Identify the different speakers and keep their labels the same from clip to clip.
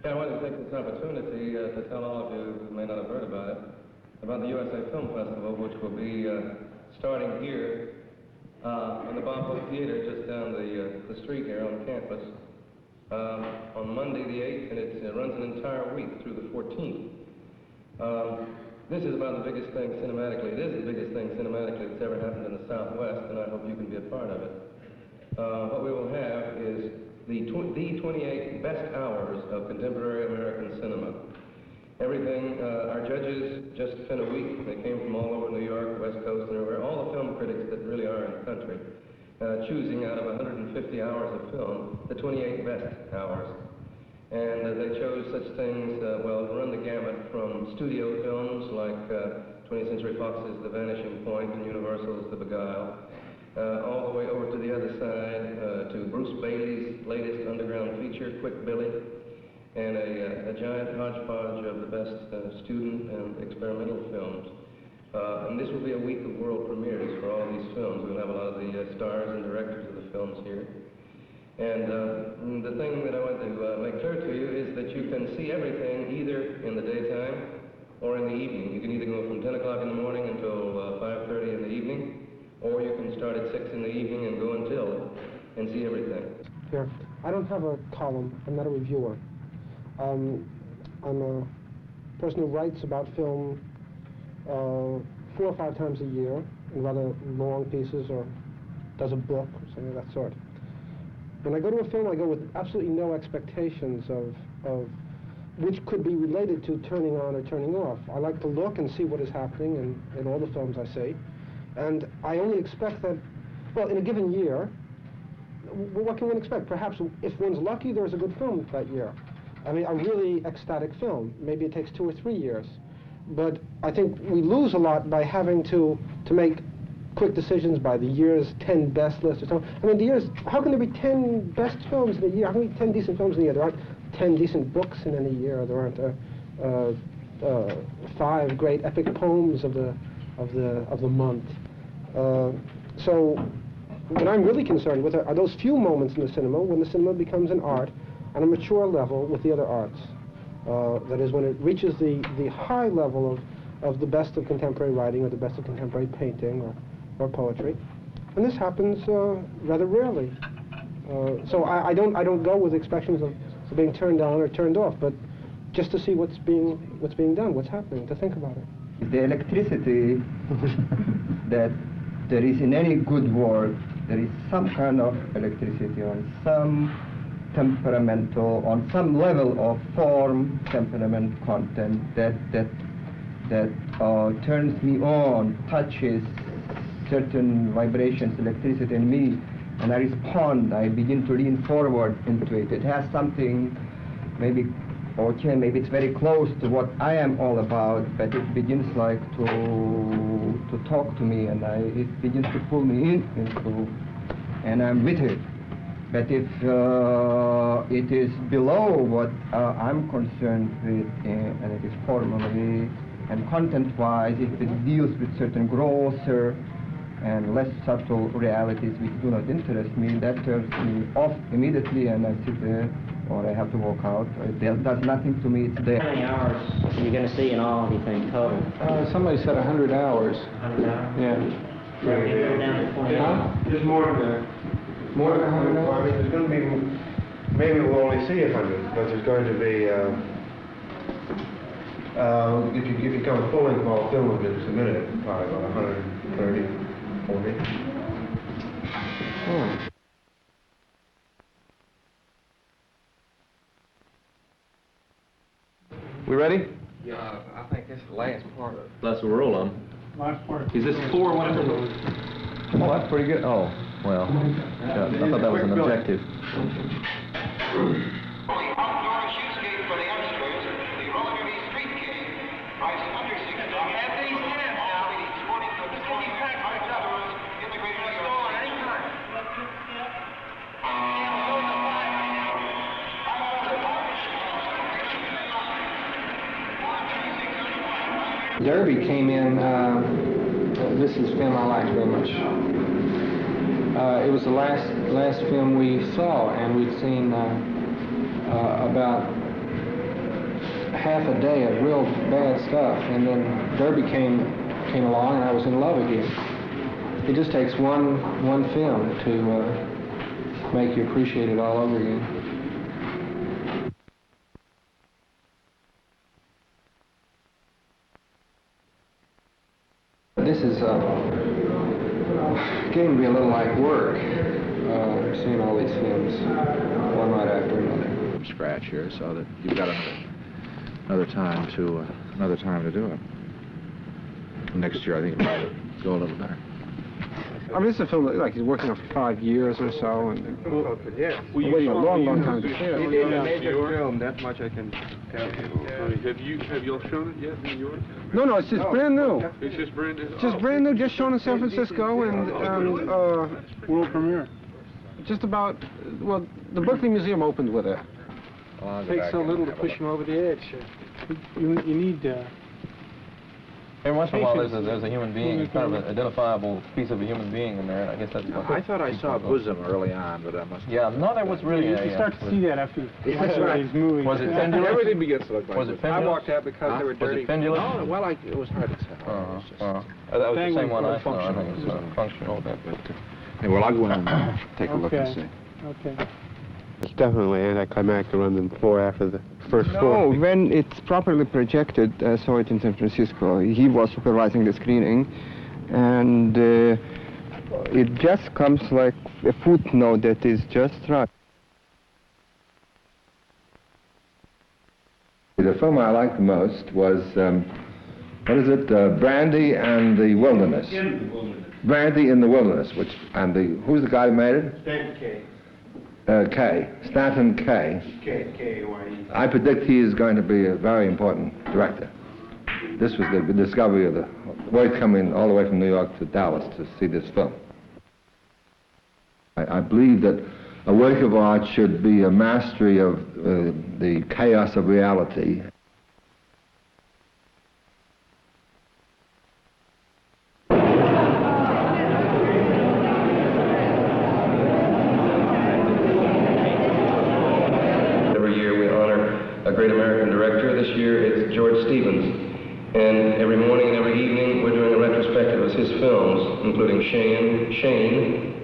Speaker 1: Yeah, I wanted to take this opportunity to tell all of you who may not have heard about it, about the USA Film Festival, which will be starting here in the Bob Hope Theater just down the street here on campus on Monday the 8th, and it runs an entire week through the 14th. This is about the biggest thing cinematically. It is the biggest thing cinematically that's ever happened in the Southwest, and I hope you can be a part of it. What we will have is the 28 best hours of contemporary American cinema. Everything, our judges just spent a week. They came from all over New York, West Coast, and everywhere, all the film critics that really are in the country, choosing out of 150 hours of film, the 28 best hours. And they chose such things, well, to run the gamut from studio films like 20th Century Fox's The Vanishing Point and Universal's The Beguile, all the way over to the other side to Bruce Bailey's latest underground feature, Quick Billy, and a giant hodgepodge of the best student and experimental films. And this will be a week of world premieres for all these films. We'll have a lot of the stars and directors of the films here. And the thing that I want to make clear to you is that you can see everything either in the daytime or in the evening. You can either go from 10 o'clock in the morning until 5:30 in the evening, or you can start at 6 in the evening and go until and see everything.
Speaker 2: Here, I don't have a column. I'm not a reviewer. I'm a person who writes about film 4 or 5 times a year in rather long pieces, or does a book or something of that sort. When I go to a film, I go with absolutely no expectations of which could be related to turning on or turning off. I like to look and see what is happening in all the films I see. And I only expect that, well, in a given year, what can one expect? Perhaps if one's lucky, there's a good film that year. I mean, a really ecstatic film. Maybe it takes 2 or 3 years. But I think we lose a lot by having to make quick decisions by the year's 10 best list or something. I mean, how can there be 10 best films in a year? How can there be 10 decent films in a year? There aren't 10 decent books in any year. There aren't 5 great epic poems of the month. So what I'm really concerned with are those few moments in the cinema when the cinema becomes an art on a mature level with the other arts. That is, when it reaches the high level of the best of contemporary writing or the best of contemporary painting or poetry. And this happens rather rarely. So I don't go with expectations of being turned on or turned off, but just to see what's being done, what's happening, to think about it.
Speaker 3: The electricity that there is in any good work, there is some kind of electricity on some temperamental, on some level of form, temperament, content that turns me on, touches certain vibrations, electricity in me, and I respond. I begin to lean forward into it. It has something, maybe it's very close to what I am all about, but it begins like to talk to me, and it begins to pull me into, and I'm with it. But if it is below what I'm concerned with, and it is formally and content-wise, if it deals with certain grosser and less subtle realities which do not interest me, that turns me off immediately, and I sit there, or I have to walk out. It does nothing to me, it's there.
Speaker 4: How many hours are you going to see in all, do you think, total?
Speaker 5: Somebody said 100 hours.
Speaker 4: 100 hours?
Speaker 5: Yeah.
Speaker 4: So you're going to go down to 20 hours?
Speaker 6: There's more than that.
Speaker 5: More than 100 hours?
Speaker 6: I mean, there's going to be, maybe we'll only see 100, but there's going to be, if you come full length while film of it, it's a minute, probably about 130, 40.
Speaker 5: Oh. We ready?
Speaker 7: Yeah, I think this is the last part.
Speaker 8: That's what we're all on.
Speaker 5: Last part.
Speaker 8: Is this 4 1? Oh, that's pretty good. Oh, well. Yeah, I thought that was an objective.
Speaker 5: Derby came in, this is a film I liked very much. It was the last film we saw, and we'd seen about half a day of real bad stuff, and then Derby came along, and I was in love again. It just takes one film to make you appreciate it all over again. This is getting to be a little like work, seeing all these films, one right after another.
Speaker 8: From scratch here, so that you've got another time to do it. Next year, I think it'll go a little better.
Speaker 5: I mean, this is a film that, like, he's working on for 5 years or so, and waiting a long time to see it.
Speaker 6: He did a major film, that much I can tell you.
Speaker 9: Have y'all shown it yet in New York?
Speaker 5: No, it's just brand new.
Speaker 9: It's just brand new?
Speaker 5: Just brand new, just shown in San Francisco, and
Speaker 9: World premiere?
Speaker 5: just about, well, the Berkeley Museum opened with it.
Speaker 9: Takes so little to push him over the edge. You need...
Speaker 8: Every once in a while, there's a human being, kind of an identifiable piece of a human being in there, and I guess that's what...
Speaker 10: I thought I saw a bosom early on, but I must...
Speaker 8: Yeah, no, there was really
Speaker 9: You start to see that after
Speaker 10: That's right.
Speaker 9: these movies.
Speaker 8: Was it pendulous?
Speaker 10: Everything begins to look like
Speaker 8: Was it
Speaker 10: bosom.
Speaker 8: pendulous?
Speaker 5: I walked out because they were
Speaker 8: Was
Speaker 5: dirty.
Speaker 8: it pendulous?
Speaker 10: No, well, it was hard to tell. It was just-
Speaker 8: That was the same one I saw. I think it was functional.
Speaker 10: Hey, well, I'll go in and take a look and see.
Speaker 9: Okay.
Speaker 6: It's definitely anticlimactic to run them 4 after the first 4.
Speaker 3: No, when it's properly projected, I saw it in San Francisco. He was supervising the screening, and it just comes like a footnote that is just right.
Speaker 11: The film I liked the most was, Brandy and the Wilderness. Brandy in the Wilderness, who's the guy who made it? Stanton Kaye.
Speaker 6: K-A-Y-E.
Speaker 11: I predict he is going to be a very important director. This was the discovery of we're coming all the way from New York to Dallas to see this film. I believe that a work of art should be a mastery of the chaos of reality.
Speaker 1: A great American director. This year it's George Stevens. And every morning and every evening we're doing a retrospective of his films, including Shane,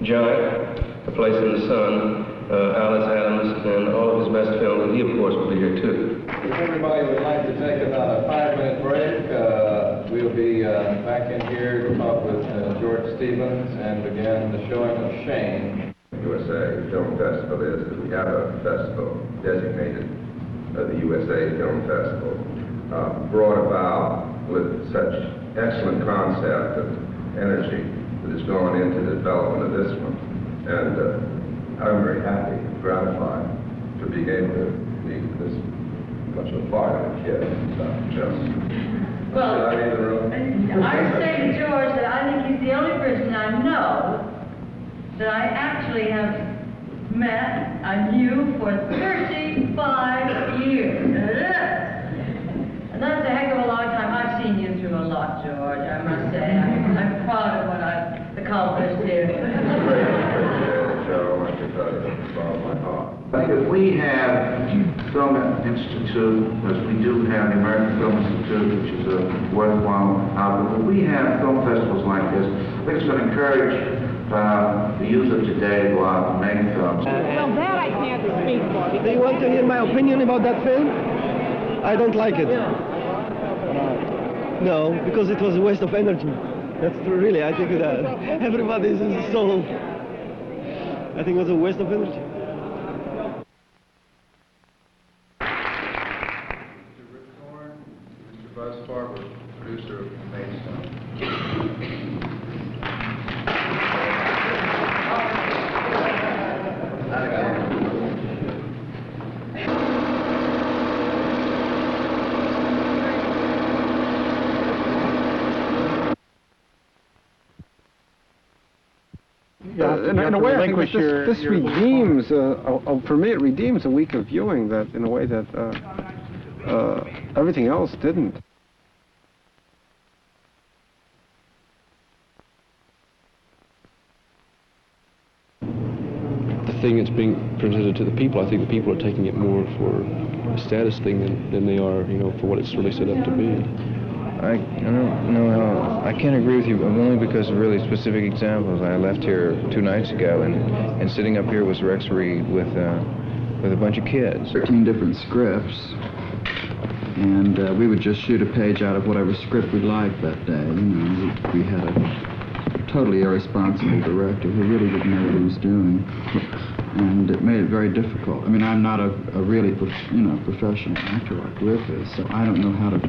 Speaker 1: Giant, A Place in the Sun, Alice Adams, and all of his best films. And he, of course, will be here too.
Speaker 8: If everybody would like to take about a 5-minute break, we'll be back in here to talk with George Stevens and begin the showing of Shane.
Speaker 11: USA Film Festival is that we have a festival designated the USA Film Festival, brought about with such excellent concept and energy that has gone into the development of this one. And I'm very happy and gratified to be able to be this much of a part of it here.
Speaker 12: Well,
Speaker 11: I leave the room?
Speaker 12: I say to George that I think he's the only person I know that I actually have met, I knew for 35 years. And that's a heck of a long time. I've seen you through a lot, George, I must say. I'm proud of what I've accomplished here.
Speaker 11: Joe, I can tell you from the bottom of my heart.
Speaker 13: Because we have Film Institute, as we do have the American Film Institute, which is a worthwhile outlet. But we have film festivals like this. I think it's going to encourage the youth of today to go out and make films.
Speaker 14: Well, that I can't speak for.
Speaker 2: Do you want to hear my opinion about that film? I don't like it. No, because it was a waste of energy. That's true, really. I think that everybody is so... I think it was a waste of energy.
Speaker 11: Mr. Ripcorn, Mr. Buzz Farber, producer of Maidstone.
Speaker 5: In a way, I think this redeems, for me, it redeems a week of viewing that in a way that everything else didn't. The
Speaker 15: thing that's being presented to the people. I think the people are taking it more for a status thing than they are, you know, for what it's really set up to be.
Speaker 16: I don't know how. I can't agree with you, only because of really specific examples. I left here 2 nights ago, and sitting up here was Rex Reed with a bunch of kids.
Speaker 17: 13 different scripts, and we would just shoot a page out of whatever script we liked that day. You know, we had a totally irresponsible director who really didn't know what he was doing, and it made it very difficult. I mean, I'm not a really professional actor like Rick is, so I don't know how to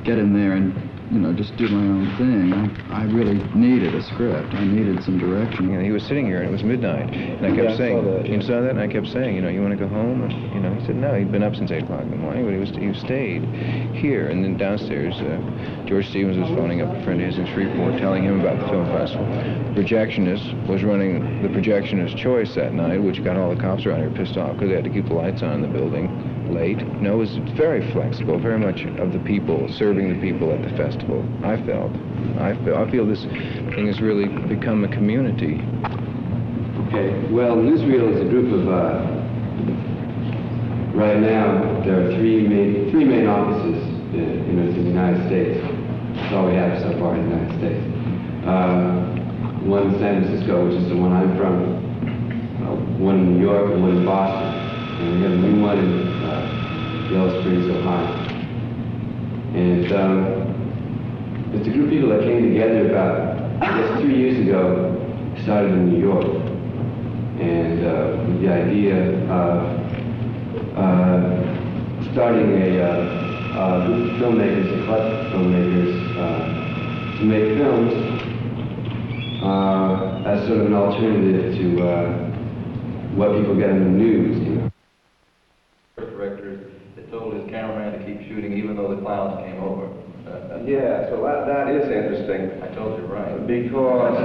Speaker 17: get in there and, you know, just do my own thing. I really needed a script. I needed some direction.
Speaker 16: You know, he was sitting here, and it was midnight, and I kept saying, you saw that? And I kept saying, you know, you want to go home? And, you know, he said no. He'd been up since 8 o'clock in the morning, but he stayed here. And then downstairs, George Stevens was phoning up a friend of his in Shreveport, telling him about the film festival. The projectionist was running the projectionist choice that night, which got all the cops around here pissed off because they had to keep the lights on in the building late. No, it was very flexible, very much of the people, serving the people at the festival. I feel this thing has really become a community.
Speaker 18: Okay, well, Newsreel is a group of, right now, there are three main offices in the United States. That's all we have so far in the United States. One in San Francisco, which is the one I'm from, one in New York, and one in Boston. And we have a new one in Yellow Springs, Ohio. And it's a group of people that came together about, I guess, 3 years ago, started in New York. And with the idea of starting a group of filmmakers, a collective of filmmakers, to make films as sort of an alternative to what people get in the news, you know.
Speaker 8: Director that told his cameraman to keep shooting even though the clowns came over.
Speaker 11: Yeah, so that is interesting.
Speaker 8: I told you right.
Speaker 11: Because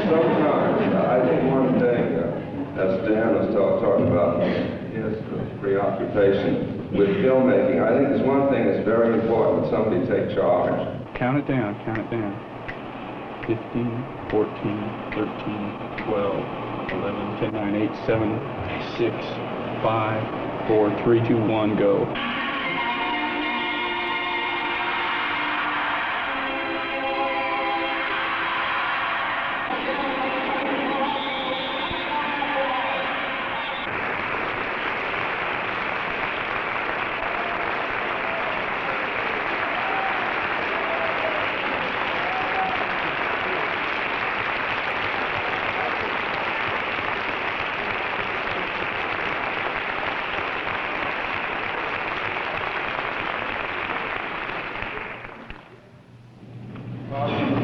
Speaker 11: sometimes, I think one thing, as Dan was talking about his preoccupation with filmmaking, I think there's one thing that's very important, somebody take charge.
Speaker 9: Count it down, 15, 14, 13, 12, 11, 10, 9, 8, 7, 6, 5, 4, 3, 2, 1, go.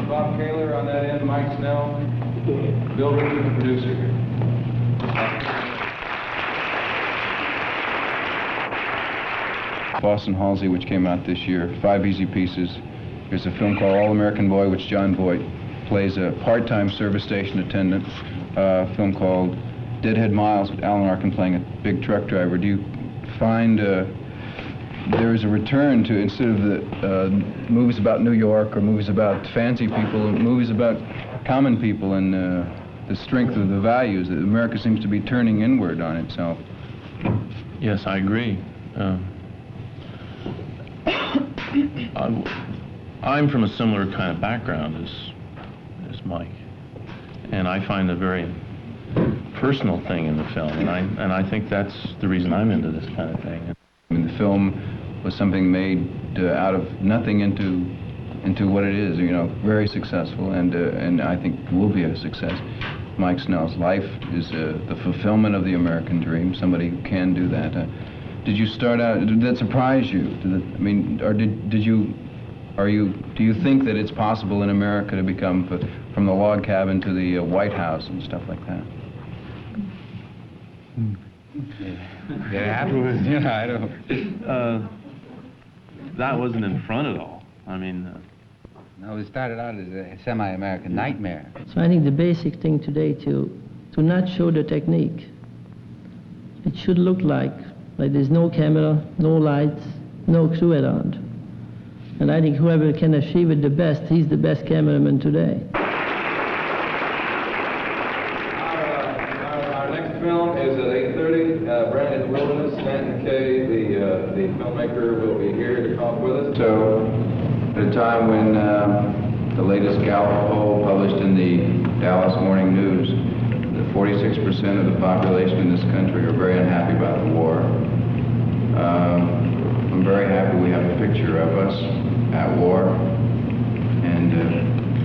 Speaker 8: Bob Kaler on that end, Mike Snell, Bill Rickey, the producer here.
Speaker 16: Boston Halsey, which came out this year, 5 easy pieces. There's a film called All-American Boy, which John Voight plays a part-time service station attendant. A film called Deadhead Miles, with Alan Arkin playing a big truck driver. Do you find there is a return to, instead of the movies about New York or movies about fancy people, movies about common people and the strength of the values, that America seems to be turning inward on itself?
Speaker 19: Yes, I agree. I'm from a similar kind of background as Mike, and I find a very personal thing in the film, and I think that's the reason I'm into this kind of thing.
Speaker 16: I mean, the film was something made out of nothing into what it is, you know, very successful, and I think will be a success. Mike Snell's life is the fulfillment of the American dream. Somebody who can do that. Did you start out? Did that surprise you? I mean, or do you think that it's possible in America to become from the log cabin to the White House and stuff like that?
Speaker 19: Yeah, I don't. That wasn't in front at all. I mean.
Speaker 20: No, it started out as a semi-American nightmare.
Speaker 21: So I think the basic thing today to not show the technique. It should look like there's no camera, no lights, no crew around. And I think whoever can achieve it the best, he's the best cameraman today.
Speaker 8: Our next film film is at 8:30. Brand in the Wilderness. Stanton Kay, the filmmaker, will be here to talk with us.
Speaker 10: So, at a time when the latest Gallup poll published in the Dallas Morning News, that 46% of the population in this country are very unhappy about the war. I'm very happy we have a picture of us at war. And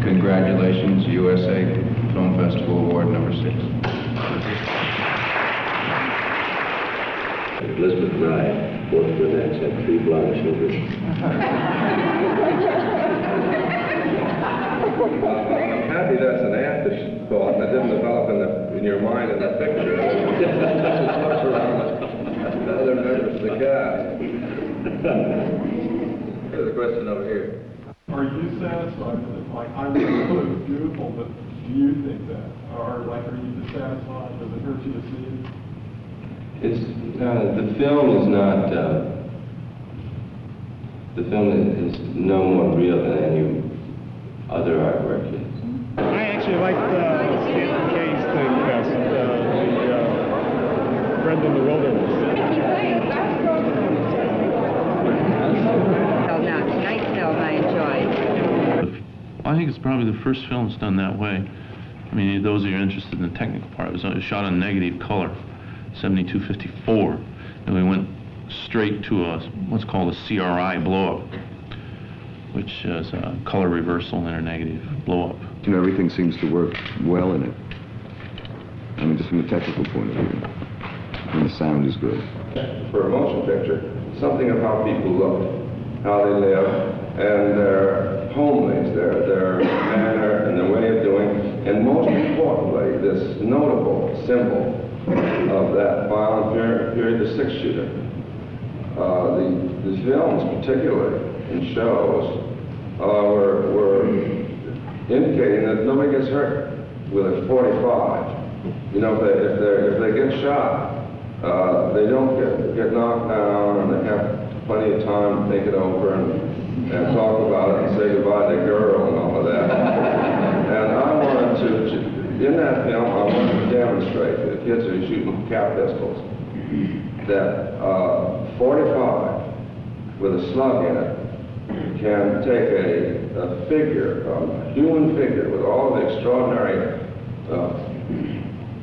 Speaker 10: congratulations, USA Film Festival Award number 6.
Speaker 4: Elizabeth and I, both brunettes, had 3 blonde children.
Speaker 11: I'm happy that's an afterthought that didn't develop in your mind in that picture. Just around the other members of the cast. There's a question over here.
Speaker 22: Are you satisfied with it? Like, I really thought it was beautiful, but do you think that? Or, like, are you dissatisfied? Does it hurt you to see it?
Speaker 4: It's, the film is not, the film is no more real than any other artwork is.
Speaker 9: I actually like Stanton Kay's thing best, the Friend in the Wilderness.
Speaker 23: Now, tonight's film I enjoyed.
Speaker 19: I think it's probably the first film that's done that way. I mean, those of you interested in the technical part, it was shot in negative color, 7254, and we went straight to what's called a CRI blow-up, which is a color reversal and a negative blow-up.
Speaker 10: You know, everything seems to work well in it. I mean, just from a technical point of view. And the sound is good.
Speaker 11: For a motion picture, something of how people look, how they live, and their homeliness, their manner and their way of doing, and most importantly, this notable symbol of that violent period, the 6-shooter. The films, particularly in shows, were indicating that nobody gets hurt with a .45. You know, if they get shot, they don't get knocked down, and they have plenty of time to think it over and talk about it and say goodbye to the girl and all of that. And I wanted to, in that film, I wanted to demonstrate to the kids who are shooting cap pistols that 45 with a slug in it can take a figure, a human figure with all the extraordinary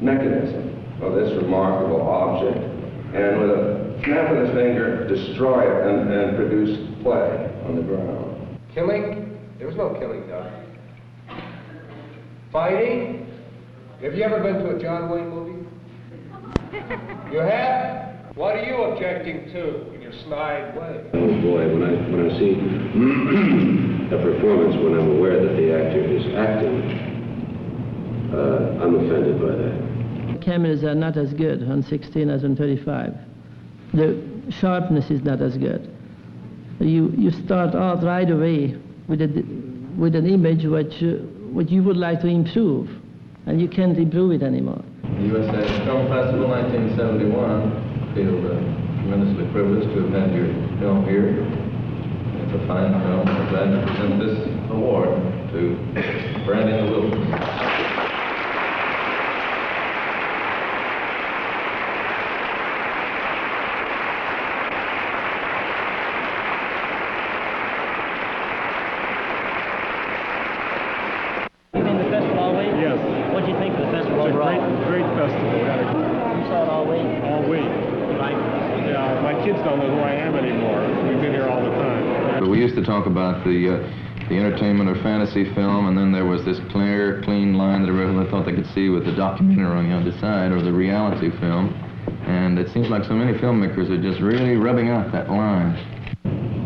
Speaker 11: mechanism of this remarkable object, and with a snap of the finger, destroy it and produce play on the ground.
Speaker 5: Killing? There was no killing done. Fighting? Have you ever been to a John Wayne movie? You have? What are you objecting to in your snide way?
Speaker 4: Oh boy, when I see a performance, when I'm aware that the actor is acting, I'm offended by that.
Speaker 21: Cameras are not as good on 16 as on 35. The sharpness is not as good. You start out right away with an image which you would like to improve, and you can't improve it anymore.
Speaker 8: The USA Film Festival 1971. Feel tremendously privileged to have had your film here. It's a fine film. I'm glad to present this award to Brand in the Wilderness.
Speaker 9: Great festival.
Speaker 21: You saw it all week?
Speaker 9: All week.
Speaker 21: Right.
Speaker 9: Yeah, my kids don't know who I am anymore. We've been here all the time.
Speaker 16: But we used to talk about the entertainment or fantasy film, and then there was this clear, clean line that everyone thought they could see with the documentary on the other side, or the reality film. And it seems like so many filmmakers are just really rubbing out that line.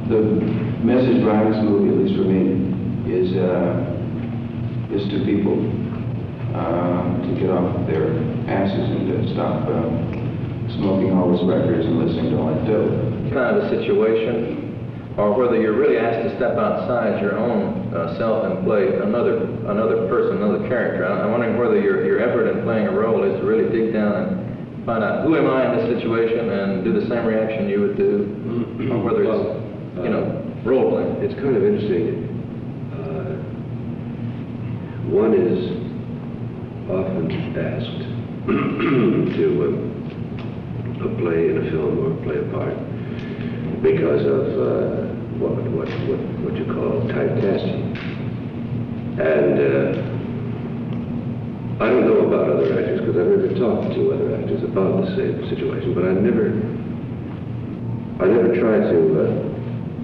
Speaker 4: The message behind this movie, at least for me, is to people to get off their asses and to stop smoking all those records and listening to all that dope.
Speaker 8: Kind of a situation, or whether you're really asked to step outside your own self and play another person, another character. I'm wondering whether your effort in playing a role is to really dig down and find out who am I in this situation and do the same reaction you would do, or whether it's, you know, role playing.
Speaker 4: It's kind of interesting. One is often asked to
Speaker 3: a play in a film or play a part because of what you call typecasting. And I don't know about other actors because I've never talked to other actors about the same situation, but I never tried to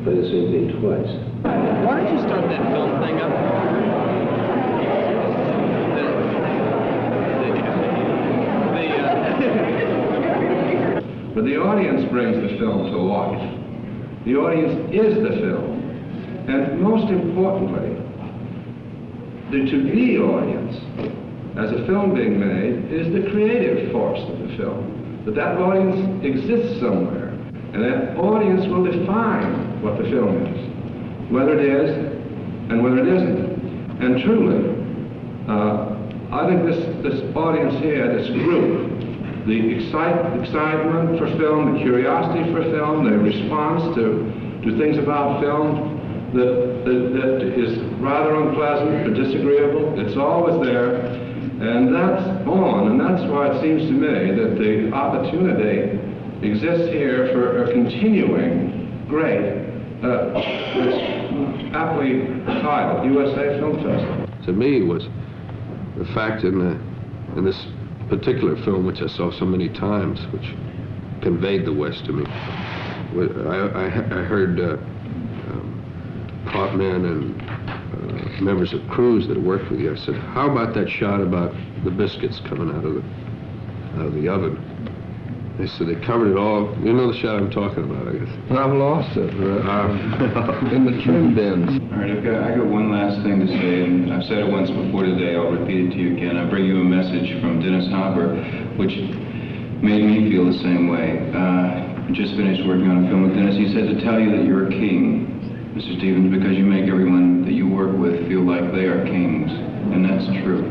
Speaker 3: play the same thing twice.
Speaker 15: Why don't you start that film thing up?
Speaker 11: But the audience brings the film to life. The audience is the film. And most importantly, to the audience, as a film being made, is the creative force of the film. That audience exists somewhere, and that audience will define what the film is, whether it is and whether it isn't. And truly, I think this audience here, this group, the excitement for film, the curiosity for film, the response to things about film that is rather unpleasant or disagreeable, it's always there, and that's on, and that's why it seems to me that the opportunity exists here for a continuing great, it's aptly titled USA Film Festival.
Speaker 6: To me was the fact in this particular film, which I saw so many times, which conveyed the West to me. I heard prop men and members of crews that worked with you. I said, how about that shot about the biscuits coming out of the oven? They said they covered it all. You know the shot I'm talking about, I guess.
Speaker 11: I've lost it. In the trim bins.
Speaker 10: All right, I got one last thing to say, and I've said it once before today. I'll repeat it to you again. I bring you a message from Dennis Hopper, which made me feel the same way. I just finished working on a film with Dennis. He said to tell you that you're a king, Mr. Stevens, because you make everyone that you work with feel like they are kings, and that's true.